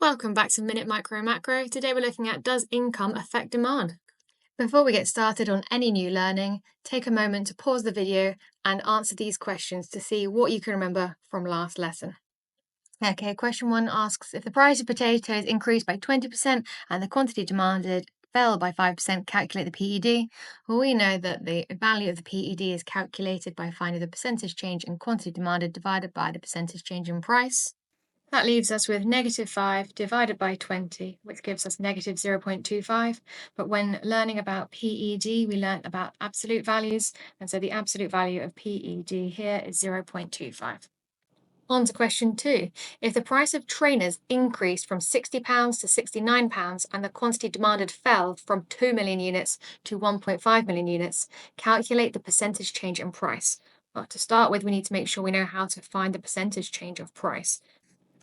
Welcome back to Minute Micro Macro. Today we're looking at, does income affect demand? Before we get started on any new learning, take a moment to pause the video and answer these questions to see what you can remember from last lesson. Okay, question 1 asks, if the price of potatoes increased by 20% and the quantity demanded fell by 5%, calculate the PED. Well, we know that the value of the PED is calculated by finding the percentage change in quantity demanded divided by the percentage change in price. That leaves us with -5 divided by 20, which gives us -0.25. But when learning about PED, we learnt about absolute values, and so the absolute value of PED here is 0.25. On to question 2. If the price of trainers increased from £60 to £69 and the quantity demanded fell from 2 million units to 1.5 million units, calculate the percentage change in price. Well, to start with, we need to make sure we know how to find the percentage change of price.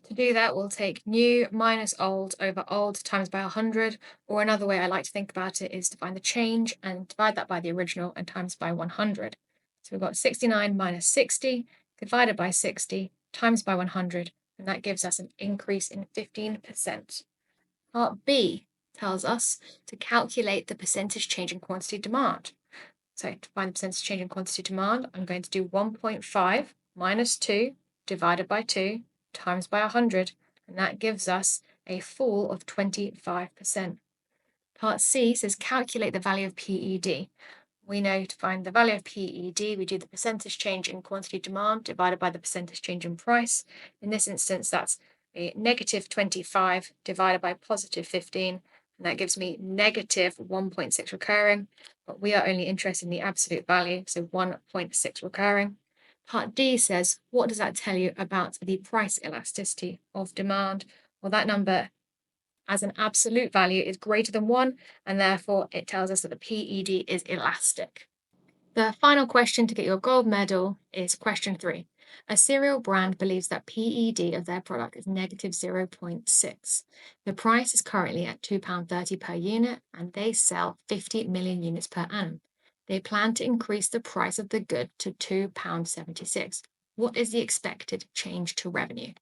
To do that, we'll take new minus old over old times by 100, or another way I like to think about it is to find the change and divide that by the original and times by 100. So we've got 69 minus 60 divided by 60 times by 100, and that gives us an increase in 15%. Part B tells us to calculate the percentage change in quantity demand. So to find the percentage change in quantity demand, I'm going to do 1.5 minus 2 divided by 2 times by 100, and that gives us a fall of 25%. Part C says calculate the value of PED. We know to find the value of PED, we do the percentage change in quantity demand divided by the percentage change in price. In this instance, that's a -25 divided by +15, and that gives me -1.6 recurring, but we are only interested in the absolute value, so 1.6 recurring. Part D says, what does that tell you about the price elasticity of demand? Well, that number as an absolute value is greater than 1, and therefore it tells us that the PED is elastic. The final question to get your gold medal is question 3. A cereal brand believes that PED of their product is -0.6. The price is currently at £2.30 per unit, and they sell 50 million units per annum. They plan to increase the price of the good to £2.76. What is the expected change to revenue?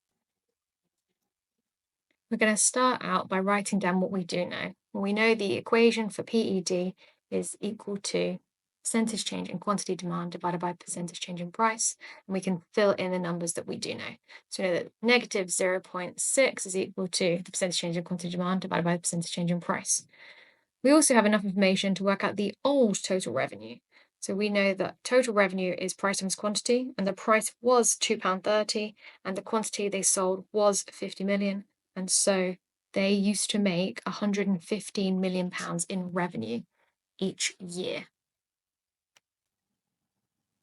We're going to start out by writing down what we do know. Well, we know the equation for PED is equal to percentage change in quantity demand divided by percentage change in price, and we can fill in the numbers that we do know. So we know that -0.6 is equal to the percentage change in quantity demand divided by the percentage change in price. We also have enough information to work out the old total revenue. So we know that total revenue is price times quantity, and the price was £2.30, and the quantity they sold was 50 million. And so they used to make £115 million in revenue each year.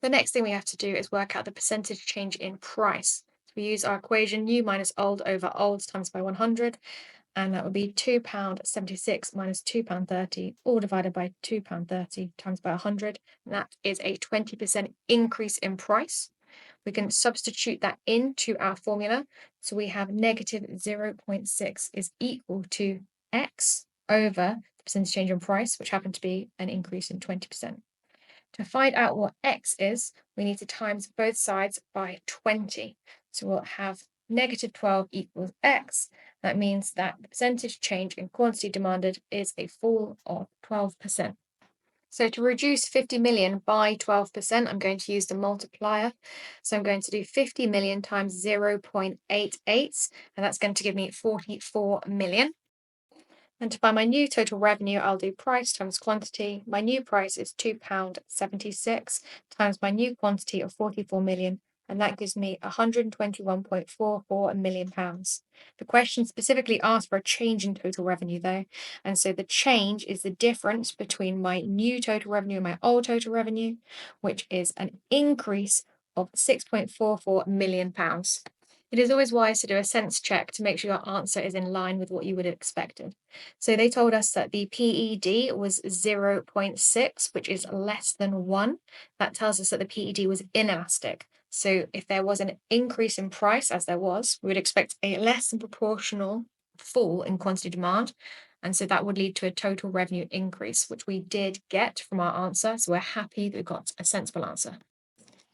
The next thing we have to do is work out the percentage change in price. So we use our equation new minus old over old times by 100, and that would be £2.76 minus £2.30, all divided by £2.30 times by 100, and that is a 20% increase in price. We can substitute that into our formula. So we have -0.6 is equal to X over the percentage change in price, which happened to be an increase in 20%. To find out what X is, we need to times both sides by 20. So we'll have -12 equals X. That means that the percentage change in quantity demanded is a fall of 12%. So to reduce 50 million by 12%, I'm going to use the multiplier. So I'm going to do 50 million times 0.88, and that's going to give me 44 million. And to find my new total revenue, I'll do price times quantity. My new price is £2.76 times my new quantity of 44 million, and that gives me £121.44 million. The question specifically asked for a change in total revenue though, and so the change is the difference between my new total revenue and my old total revenue, which is an increase of £6.44 million. It is always wise to do a sense check to make sure your answer is in line with what you would have expected. So they told us that the PED was 0.6, which is less than 1. That tells us that the PED was inelastic. So if there was an increase in price, as there was, we would expect a less than proportional fall in quantity demand. And so that would lead to a total revenue increase, which we did get from our answer. So we're happy that we got a sensible answer.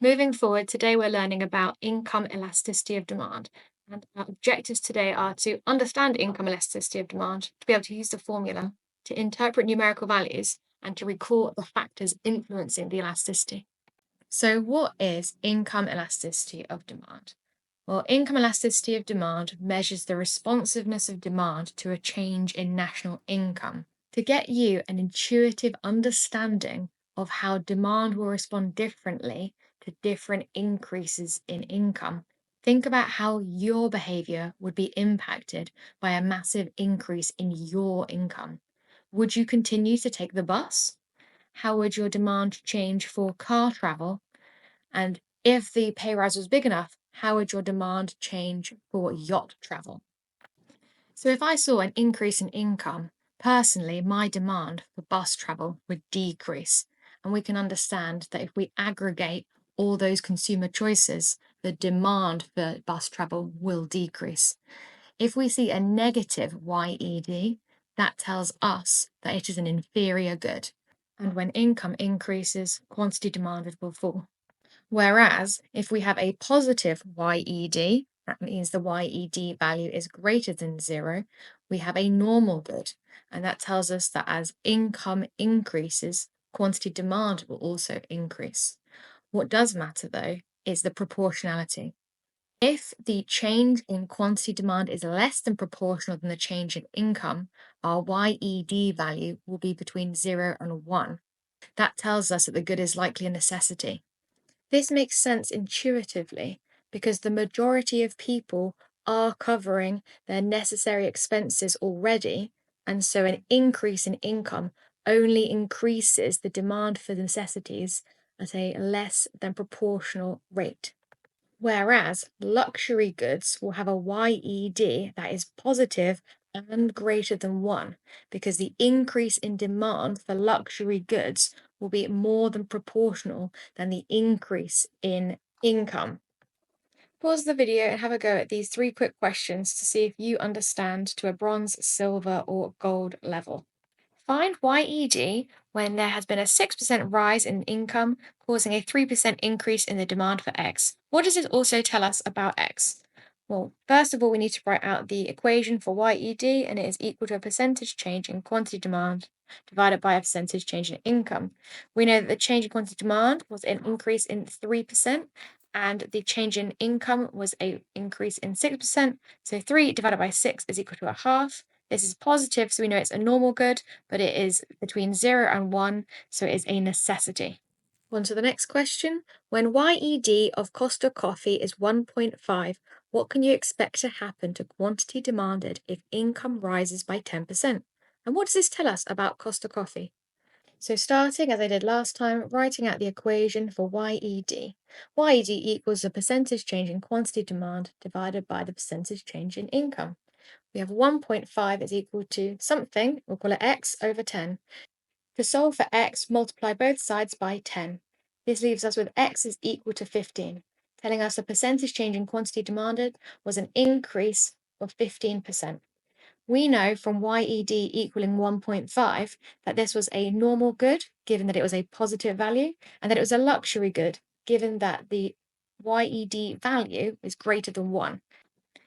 Moving forward, today we're learning about income elasticity of demand. And our objectives today are to understand income elasticity of demand, to be able to use the formula, to interpret numerical values, and to recall the factors influencing the elasticity. So, what is income elasticity of demand? Well, income elasticity of demand measures the responsiveness of demand to a change in national income. To get you an intuitive understanding of how demand will respond differently to different increases in income, think about how your behavior would be impacted by a massive increase in your income. Would you continue to take the bus? How would your demand change for car travel? And if the pay rise was big enough, how would your demand change for yacht travel? So, if I saw an increase in income, personally, my demand for bus travel would decrease. And we can understand that if we aggregate all those consumer choices, the demand for bus travel will decrease. If we see a negative YED, that tells us that it is an inferior good. And when income increases, quantity demanded will fall. Whereas if we have a positive YED, that means the YED value is greater than 0, we have a normal good. And that tells us that as income increases, quantity demand will also increase. What does matter though is the proportionality. If the change in quantity demand is less than proportional than the change in income, our YED value will be between 0 and 1. That tells us that the good is likely a necessity. This makes sense intuitively because the majority of people are covering their necessary expenses already, and so an increase in income only increases the demand for necessities at a less than proportional rate. Whereas luxury goods will have a YED that is positive and greater than 1 because the increase in demand for luxury goods will be more than proportional than the increase in income. Pause the video and have a go at these 3 quick questions to see if you understand to a bronze, silver, or gold level. Find YED when there has been a 6% rise in income, causing a 3% increase in the demand for X. What does it also tell us about X? Well, first of all, we need to write out the equation for YED, and it is equal to a percentage change in quantity demand divided by a percentage change in income. We know that the change in quantity demand was an increase in 3%, and the change in income was an increase in 6%. So 3 divided by 6 is equal to a half. This is positive, so we know it's a normal good, but it is between 0 and 1, so it is a necessity. On to the next question. When YED of Costa Coffee is 1.5, what can you expect to happen to quantity demanded if income rises by 10%? And what does this tell us about Costa Coffee? So starting, as I did last time, writing out the equation for YED. YED equals the percentage change in quantity demand divided by the percentage change in income. We have 1.5 is equal to something, we'll call it x over 10. To solve for x, multiply both sides by 10. This leaves us with x is equal to 15, telling us the percentage change in quantity demanded was an increase of 15%. We know from YED equaling 1.5 that this was a normal good, given that it was a positive value, and that it was a luxury good, given that the YED value is greater than 1.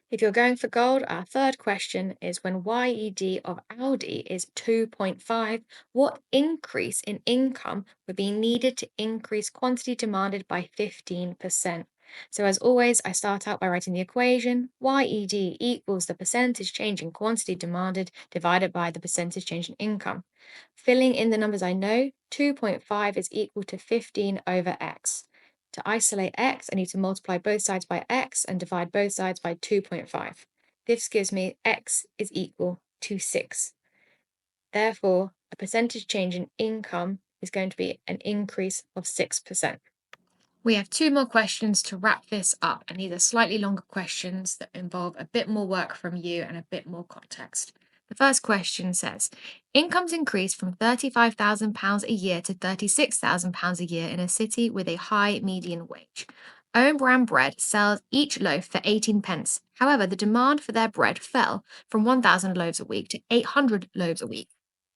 If you're going for gold, our third question is when YED of Audi is 2.5, what increase in income would be needed to increase quantity demanded by 15%? So as always, I start out by writing the equation. YED equals the percentage change in quantity demanded divided by the percentage change in income. Filling in the numbers I know, 2.5 is equal to 15 over x. To isolate x, I need to multiply both sides by x and divide both sides by 2.5. This gives me x is equal to 6. Therefore, a percentage change in income is going to be an increase of 6%. We have 2 more questions to wrap this up, and these are slightly longer questions that involve a bit more work from you and a bit more context. The first question says, incomes increased from £35,000 a year to £36,000 a year in a city with a high median wage. Own brand bread sells each loaf for 18 pence. However, the demand for their bread fell from 1,000 loaves a week to 800 loaves a week.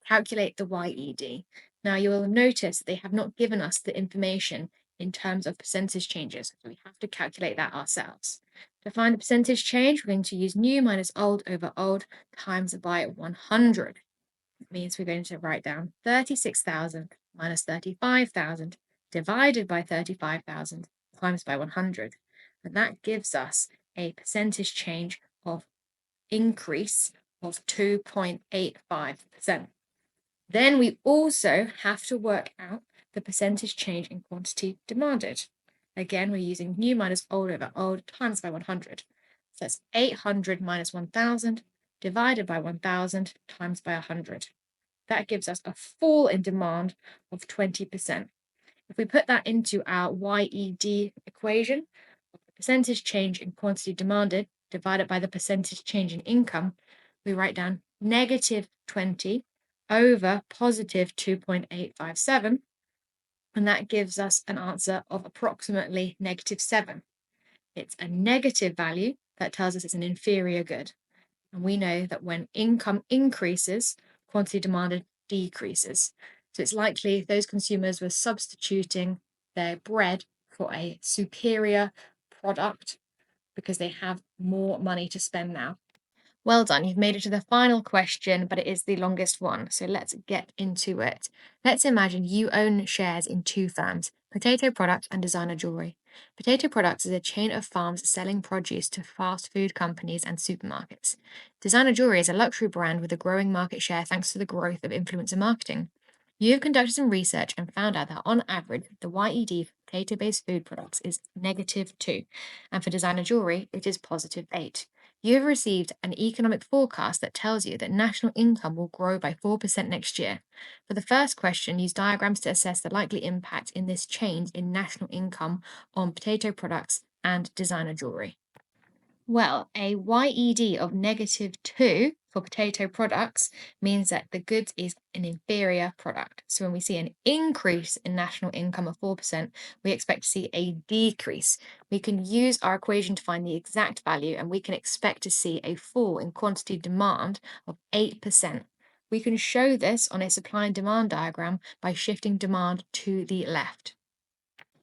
Calculate the YED. Now you will notice that they have not given us the information in terms of percentage changes. So we have to calculate that ourselves. To find the percentage change, we're going to use new minus old over old times by 100. It means we're going to write down 36,000 minus 35,000 divided by 35,000 times by 100. And that gives us a percentage change of increase of 2.85%. Then we also have to work out the percentage change in quantity demanded. Again, we're using new minus old over old times by 100. So that's 800 minus 1,000 divided by 1,000 times by 100. That gives us a fall in demand of 20%. If we put that into our YED equation, the percentage change in quantity demanded divided by the percentage change in income, we write down negative 20 over positive 2.857, and that gives us an answer of approximately negative 7. It's a negative value that tells us it's an inferior good. And we know that when income increases, quantity demanded decreases. So it's likely those consumers were substituting their bread for a superior product because they have more money to spend now. Well done, you've made it to the final question, but it is the longest one, so let's get into it. Let's imagine you own shares in two firms, Potato Products and Designer Jewelry. Potato Products is a chain of farms selling produce to fast food companies and supermarkets. Designer Jewelry is a luxury brand with a growing market share thanks to the growth of influencer marketing. You have conducted some research and found out that on average, the YED for potato-based food products is -2, and for designer jewelry, it is +8. You have received an economic forecast that tells you that national income will grow by 4% next year. For the first question, use diagrams to assess the likely impact in this change in national income on potato products and designer jewelry. Well, a YED of -2 for potato products means that the goods is an inferior product. So when we see an increase in national income of 4%, we expect to see a decrease. We can use our equation to find the exact value, and we can expect to see a fall in quantity demand of 8%. We can show this on a supply and demand diagram by shifting demand to the left.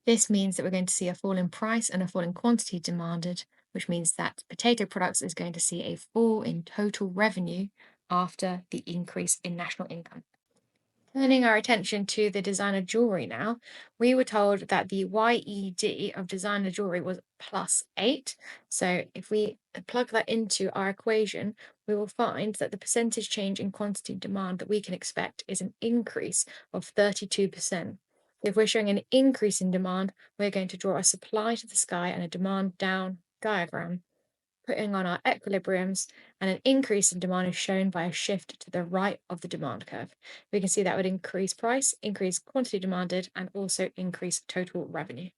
This means that we're going to see a fall in price and a fall in quantity demanded, which means that potato products is going to see a fall in total revenue after the increase in national income. Turning our attention to the designer jewelry now, we were told that the YED of designer jewelry was +8. So if we plug that into our equation, we will find that the percentage change in quantity demand that we can expect is an increase of 32%. If we're showing an increase in demand, we're going to draw a supply to the sky and a demand down diagram, putting on our equilibriums, and an increase in demand is shown by a shift to the right of the demand curve. We can see that would increase price, increase quantity demanded, and also increase total revenue.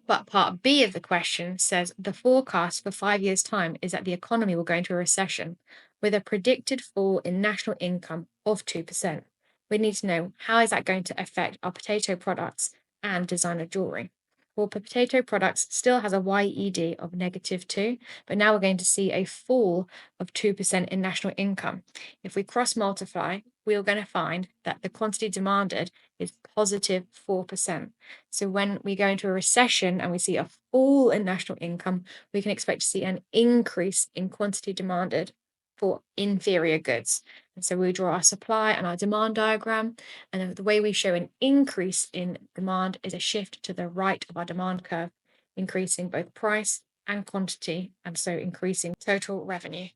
But part B of the question says the forecast for 5 years' time is that the economy will go into a recession with a predicted fall in national income of 2%. We need to know how is that going to affect our potato products and designer jewelry. Well, potato products still has a YED of -2, but now we're going to see a fall of 2% in national income. If we cross multiply, we're going to find that the quantity demanded is +4%. So when we go into a recession and we see a fall in national income, we can expect to see an increase in quantity demanded for inferior goods. And so we draw our supply and our demand diagram, and the way we show an increase in demand is a shift to the right of our demand curve, increasing both price and quantity, and so increasing total revenue.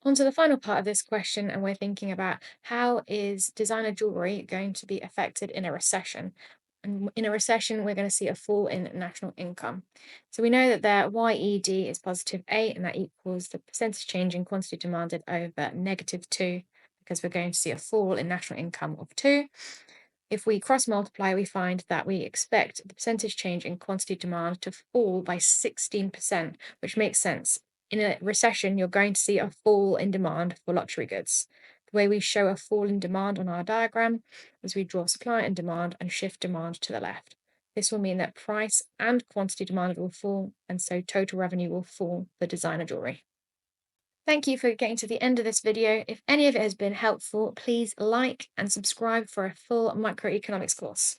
On to the final part of this question, and we're thinking about how is designer jewelry going to be affected in a recession? And in a recession, we're going to see a fall in national income. So we know that their YED is +8, and that equals the percentage change in quantity demanded over -2, because we're going to see a fall in national income of 2. If we cross multiply, we find that we expect the percentage change in quantity demand to fall by 16%, which makes sense. In a recession, you're going to see a fall in demand for luxury goods. The way we show a fall in demand on our diagram is we draw supply and demand and shift demand to the left. This will mean that price and quantity demanded will fall, and so total revenue will fall for designer jewelry. Thank you for getting to the end of this video. If any of it has been helpful, please like and subscribe for a full microeconomics course.